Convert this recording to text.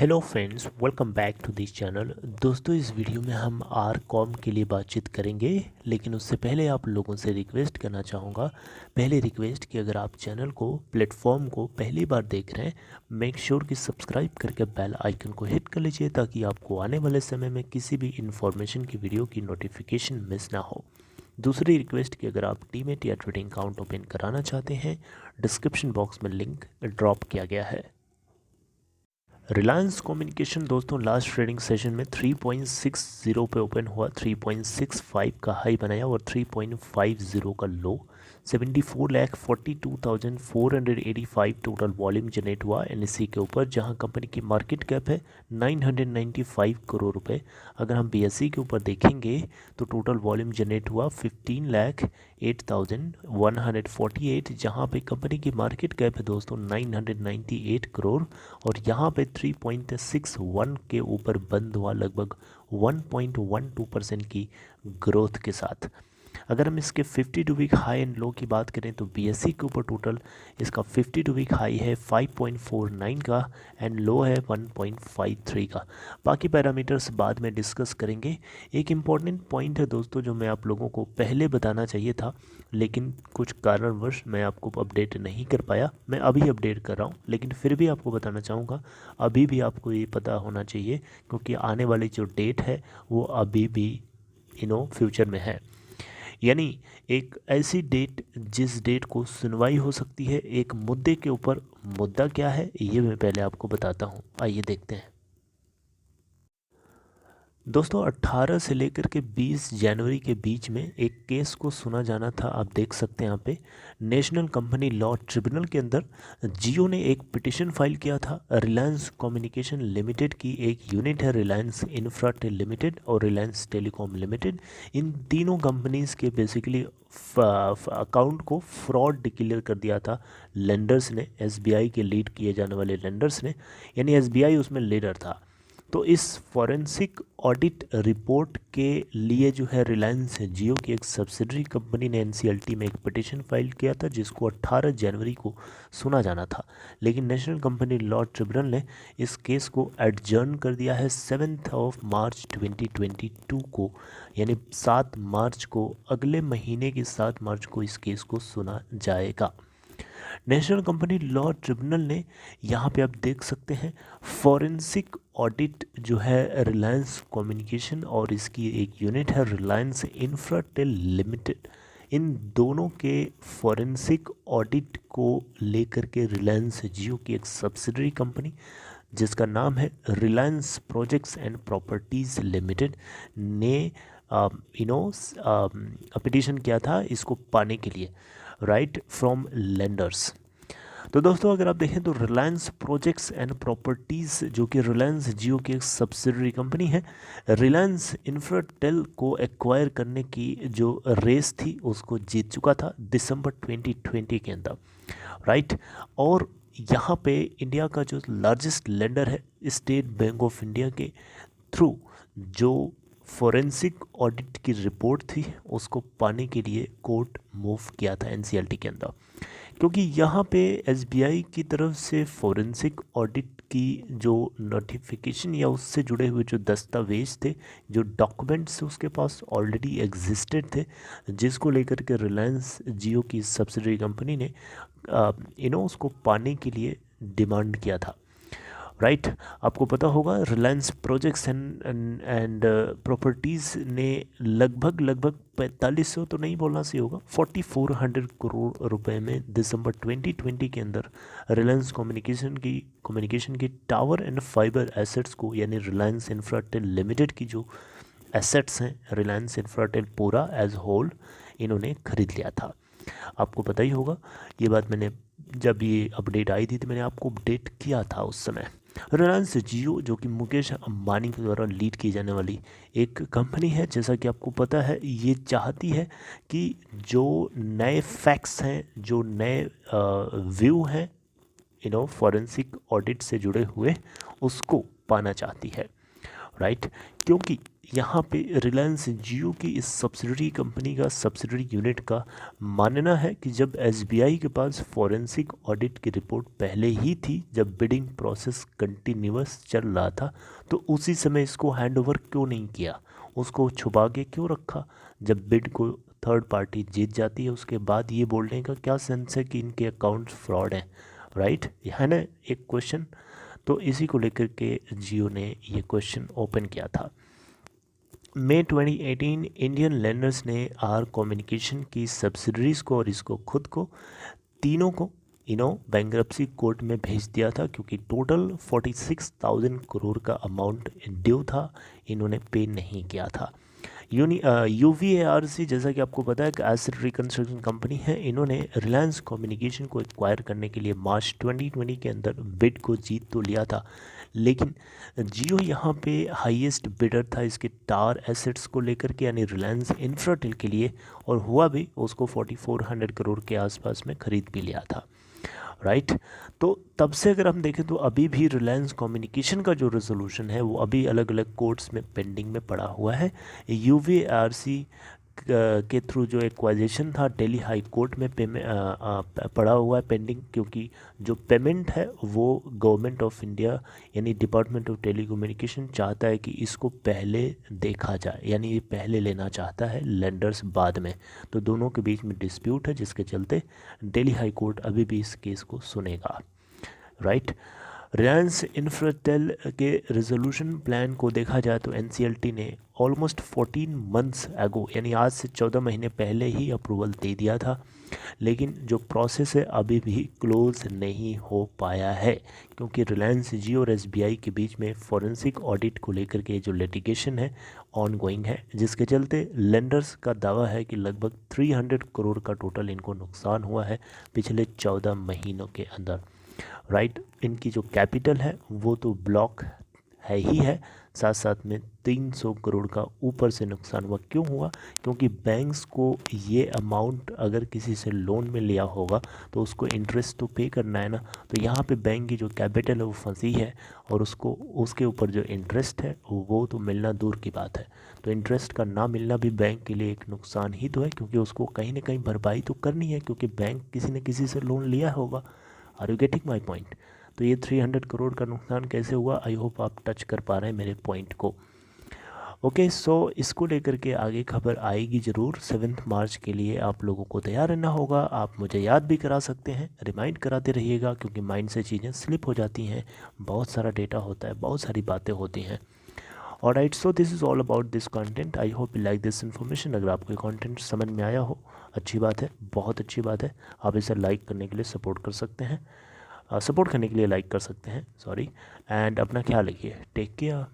Hello friends, welcome back to this channel. दोस्तों, इस video में हम आर.कॉम के लिए बातचीत करेंगे, लेकिन उससे पहले आप लोगों से रिक्वेस्ट करना चाहूँगा। पहले रिक्वेस्ट कि अगर आप चैनल को, प्लेटफॉर्म को पहली बार देख रहे हैं, मेक श्योर कि सब्सक्राइब करके बेल आइकन को हिट कर लीजिए ताकि आपको आने वाले समय में किसी भी इन्फॉर्मेशन की वीडियो की नोटिफिकेशन मिस ना हो। दूसरी रिक्वेस्ट कि अगर आप डीमैट या ट्रेडिंग अकाउंट ओपन कराना चाहते हैं, डिस्क्रिप्शन बॉक्स में लिंक ड्रॉप किया गया है। रिलायंस कम्युनिकेशन दोस्तों लास्ट ट्रेडिंग सेशन में 3.60 पे ओपन हुआ, 3.65 का हाई बनाया और 3.50 का लो। 74,42,485 टोटल वॉल्यूम जनरेट हुआ एनएससी के ऊपर, जहां कंपनी की मार्केट कैप है 995 करोड़ रुपए। अगर हम बीएसई के ऊपर देखेंगे तो टोटल वॉल्यूम जनरेट हुआ 15,08,148, जहां पे कंपनी की मार्केट कैप है दोस्तों 998 करोड़ और यहाँ पे 3.61 के ऊपर बंद हुआ, लगभग 1.12% की ग्रोथ के साथ। अगर हम इसके 52 वीक हाई एंड लो की बात करें तो बीएसई के ऊपर टोटल इसका 52 वीक हाई है 5.49 का एंड लो है 1.53 का। बाकी पैरामीटर्स बाद में डिस्कस करेंगे। एक इम्पॉर्टेंट पॉइंट है दोस्तों जो मैं आप लोगों को पहले बताना चाहिए था, लेकिन कुछ कारणवश मैं आपको अपडेट नहीं कर पाया। मैं अभी अपडेट कर रहा हूँ, लेकिन फिर भी आपको बताना चाहूँगा। अभी भी आपको ये पता होना चाहिए क्योंकि आने वाली जो डेट है वो अभी भी फ्यूचर में है। यानी एक ऐसी डेट जिस डेट को सुनवाई हो सकती है एक मुद्दे के ऊपर। मुद्दा क्या है ये मैं पहले आपको बताता हूँ, आइए देखते हैं। दोस्तों 18 से लेकर के 20 जनवरी के बीच में एक केस को सुना जाना था। आप देख सकते हैं यहाँ पे नेशनल कंपनी लॉ ट्रिब्यूनल के अंदर जियो ने एक पिटिशन फाइल किया था। रिलायंस कम्युनिकेशन लिमिटेड की एक यूनिट है रिलायंस इंफ्राटेल लिमिटेड और रिलायंस टेलीकॉम लिमिटेड। इन तीनों कंपनीज के बेसिकली अकाउंट को फ्रॉड डिक्लेयर कर दिया था लेंडर्स ने, एसबीआई के लीड किए जाने वाले लेंडर्स ने, यानी एसबीआई उसमें लीडर था। तो इस फॉरेंसिक ऑडिट रिपोर्ट के लिए जो है रिलायंस जियो की एक सब्सिडरी कंपनी ने एनसीएलटी में एक पिटीशन फाइल किया था जिसको 18 जनवरी को सुना जाना था, लेकिन नेशनल कंपनी लॉ ट्रिब्यूनल ने इस केस को एडजर्न कर दिया है 7 मार्च 2022 को, यानी 7 मार्च को, अगले महीने की 7 मार्च को इस केस को सुना जाएगा। नेशनल कंपनी लॉ ट्रिब्यूनल ने यहाँ पे आप देख सकते हैं फॉरेंसिक ऑडिट जो है रिलायंस कम्युनिकेशन और इसकी एक यूनिट है रिलायंस इंफ्राटेल लिमिटेड, इन दोनों के फॉरेंसिक ऑडिट को लेकर के रिलायंस जियो की एक सब्सिडरी कंपनी जिसका नाम है Reliance projects and properties limited ने पिटीशन किया था इसको पाने के लिए, राइट फ्रॉम लेंडर्स। तो दोस्तों अगर आप देखें तो रिलायंस प्रोजेक्ट्स एंड प्रॉपर्टीज़ जो कि रिलायंस जियो की एक सब्सिडरी कंपनी है, रिलायंस इंफ्राटेल को एक्वायर करने की जो रेस थी उसको जीत चुका था दिसंबर 2020 के अंदर, राइट। और यहाँ पे इंडिया का जो लार्जेस्ट लेंडर है स्टेट बैंक ऑफ इंडिया के थ्रू जो फोरेंसिक ऑडिट की रिपोर्ट थी उसको पाने के लिए कोर्ट मूव किया था एनसीएलटी के अंदर, क्योंकि यहाँ पे एसबीआई की तरफ से फोरेंसिक ऑडिट की जो नोटिफिकेशन या उससे जुड़े हुए जो दस्तावेज थे, जो डॉक्यूमेंट्स उसके पास ऑलरेडी एग्जिस्टेड थे, जिसको लेकर के रिलायंस जियो की सब्सिडरी कंपनी ने उसको पाने के लिए डिमांड किया था, राइट। आपको पता होगा रिलायंस प्रोजेक्ट्स एंड प्रॉपर्टीज़ ने लगभग 4500 तो नहीं बोलना सही होगा, 4400 करोड़ रुपए में दिसंबर 2020 के अंदर रिलायंस कम्युनिकेशन की टावर एंड फाइबर एसेट्स को, यानी रिलायंस इंफ्राटेल लिमिटेड की जो एसेट्स हैं रिलायंस इंफ्राटेल पूरा एज होल, इन्होंने खरीद लिया था। आपको पता ही होगा ये बात, मैंने जब ये अपडेट आई थी तो मैंने आपको अपडेट किया था उस समय। रिलायंस जियो जो कि मुकेश अंबानी के द्वारा लीड की जाने वाली एक कंपनी है, जैसा कि आपको पता है, ये चाहती है कि जो नए फैक्ट्स हैं, जो नए व्यू हैं फॉरेंसिक ऑडिट से जुड़े हुए, उसको पाना चाहती है, राइट। क्योंकि यहाँ पे रिलायंस जियो की इस सब्सिडरी कंपनी का सब्सिडरी यूनिट का मानना है कि जब एसबीआई के पास फॉरेंसिक ऑडिट की रिपोर्ट पहले ही थी, जब बिडिंग प्रोसेस कंटिन्यूअस चल रहा था, तो उसी समय इसको हैंडओवर क्यों नहीं किया, उसको छुपा के क्यों रखा। जब बिड को थर्ड पार्टी जीत जाती है उसके बाद ये बोलने का क्या सेंस है कि इनके अकाउंट्स फ्रॉड हैं, राइट, है ना एक क्वेश्चन। तो इसी को लेकर के जियो ने ये क्वेश्चन ओपन किया था। मई 2018 इंडियन लैंडर्स ने आर कम्युनिकेशन की सब्सिडरीज को और इसको खुद को तीनों को बैंकरप्सी कोर्ट में भेज दिया था, क्योंकि टोटल 46,000 करोड़ का अमाउंट ड्यू था, इन्होंने पे नहीं किया था। UVARC जैसा कि आपको पता है कि एसेट रिकंस्ट्रक्शन कंपनी है, इन्होंने रिलायंस कम्युनिकेशन को एक्वायर करने के लिए मार्च 2020 के अंदर बिड को जीत तो लिया था, लेकिन जियो यहाँ पे हाईएस्ट बिडर था इसके टावर एसेट्स को लेकर के, यानी रिलायंस इंफ्राटेल के लिए, और हुआ भी, उसको 4400 करोड़ के आसपास में खरीद भी लिया था, राइट। तो तब से अगर हम देखें तो अभी भी रिलायंस कम्युनिकेशन का जो रेजोल्यूशन है वो अभी अलग अलग कोर्ट्स में पेंडिंग में पड़ा हुआ है। UVARC के थ्रू जो एक्वाइजेशन था दिल्ली हाई कोर्ट में पड़ा हुआ है पेंडिंग, क्योंकि जो पेमेंट है वो गवर्नमेंट ऑफ इंडिया यानी डिपार्टमेंट ऑफ टेलीकम्युनिकेशन चाहता है कि इसको पहले देखा जाए, यानी ये पहले लेना चाहता है, लेंडर्स बाद में। तो दोनों के बीच में डिस्प्यूट है, जिसके चलते दिल्ली हाई कोर्ट अभी भी इस केस को सुनेगा, राइट। रिलायंस इंफ्राटेल के रेजोल्यूशन प्लान को देखा जाए तो NCLT ने ऑलमोस्ट 14 मंथ्स एगो, यानी आज से 14 महीने पहले ही अप्रूवल दे दिया था, लेकिन जो प्रोसेस है अभी भी क्लोज नहीं हो पाया है, क्योंकि रिलायंस जियो और SBI के बीच में फॉरेंसिक ऑडिट को लेकर के जो लिटिगेशन है ऑन गोइंग है, जिसके चलते लेंडर्स का दावा है कि लगभग 300 करोड़ का टोटल इनको नुकसान हुआ है पिछले 14 महीनों के अंदर, राइट। इनकी जो कैपिटल है वो तो ब्लॉक है ही है, साथ साथ में 300 करोड़ का ऊपर से नुकसान हुआ। क्यों हुआ? क्योंकि बैंक्स को ये अमाउंट अगर किसी से लोन में लिया होगा तो उसको इंटरेस्ट तो पे करना है ना, तो यहाँ पे बैंक की जो कैपिटल है वो फंसी है, और उसको उसके ऊपर जो इंटरेस्ट है वो तो मिलना दूर की बात है। तो इंटरेस्ट का ना मिलना भी बैंक के लिए एक नुकसान ही तो है, क्योंकि उसको कहीं ना कहीं भरपाई तो करनी है, क्योंकि बैंक किसी न किसी से लोन लिया होगा। Are you getting my point? तो ये 300 करोड़ का नुकसान कैसे हुआ, आई होप आप टच कर पा रहे हैं मेरे पॉइंट को। ओके, सो इसको लेकर के आगे खबर आएगी ज़रूर। 7 मार्च के लिए आप लोगों को तैयार रहना होगा। आप मुझे याद भी करा सकते हैं, रिमाइंड कराते रहिएगा, क्योंकि माइंड से चीज़ें स्लिप हो जाती हैं, बहुत सारा डेटा होता है, बहुत सारी बातें होती हैं। Alright, so this is all about this content. I hope you like this information. अगर आपको कंटेंट समझ में आया हो, अच्छी बात है, बहुत अच्छी बात है। आप इसे लाइक करने के लिए सपोर्ट कर सकते हैं, सपोर्ट करने के लिए लाइक कर सकते हैं, सॉरी। एंड अपना ख्याल रखिए, टेक केयर।